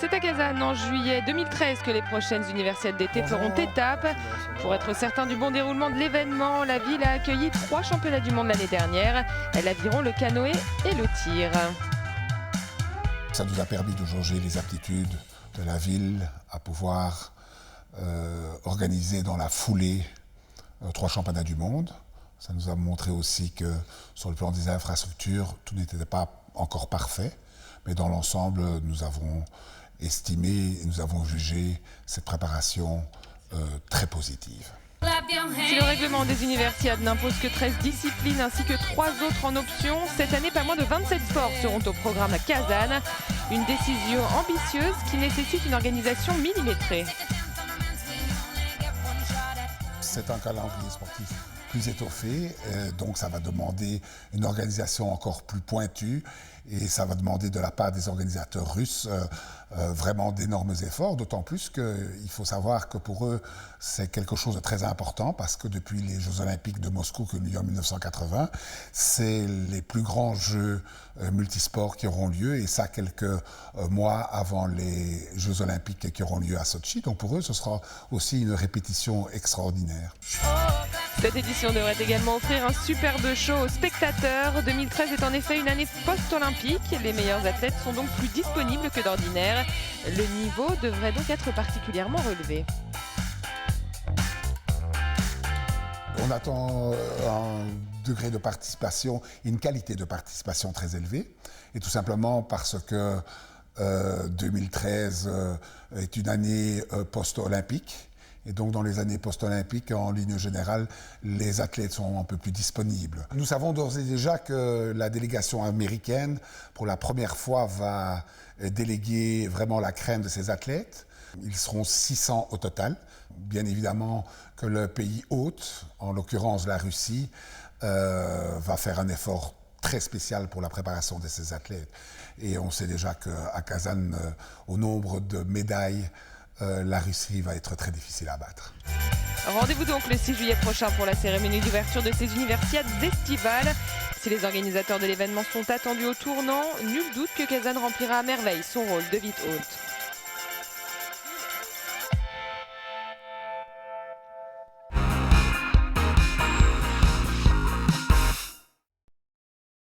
C'est à Kazan en juillet 2013 que les prochaines universiades d'été feront étape. Pour être certain du bon déroulement de l'événement, la ville a accueilli 3 championnats du monde l'année dernière, l'aviron, le canoë et le tir. Ça nous a permis de jauger les aptitudes de la ville à pouvoir organiser dans la foulée 3 championnats du monde. Ça nous a montré aussi que sur le plan des infrastructures, tout n'était pas encore parfait, mais dans l'ensemble, nous avons estimé et nous avons jugé cette préparation très positive. Si le règlement des universiades n'impose que 13 disciplines ainsi que 3 autres en option, cette année pas moins de 27 sports seront au programme à Kazan. Une décision ambitieuse qui nécessite une organisation millimétrée. C'est un calendrier sportif plus étoffé, donc ça va demander une organisation encore plus pointue et ça va demander de la part des organisateurs russes vraiment d'énormes efforts, d'autant plus qu'il faut savoir que pour eux c'est quelque chose de très important parce que depuis les Jeux Olympiques de Moscou qui ont eu lieu en 1980, c'est les plus grands Jeux multisports qui auront lieu et ça quelques mois avant les Jeux Olympiques qui auront lieu à Sotchi, donc pour eux ce sera aussi une répétition extraordinaire. Cette édition devrait également offrir un superbe show aux spectateurs. 2013 est en effet une année post-olympique. Les meilleurs athlètes sont donc plus disponibles que d'ordinaire. Le niveau devrait donc être particulièrement relevé. On attend un degré de participation, une qualité de participation très élevée, et tout simplement parce que 2013 est une année post-olympique. Et donc, dans les années post-olympiques, en ligne générale, les athlètes sont un peu plus disponibles. Nous savons d'ores et déjà que la délégation américaine, pour la première fois, va déléguer vraiment la crème de ces athlètes. Ils seront 600 au total. Bien évidemment que le pays hôte, en l'occurrence la Russie, va faire un effort très spécial pour la préparation de ces athlètes. Et on sait déjà qu'à Kazan, au nombre de médailles, la Russie va être très difficile à battre. Rendez-vous donc le 6 juillet prochain pour la cérémonie d'ouverture de ces universiades estivales. Si les organisateurs de l'événement sont attendus au tournant, nul doute que Kazan remplira à merveille son rôle de ville hôte.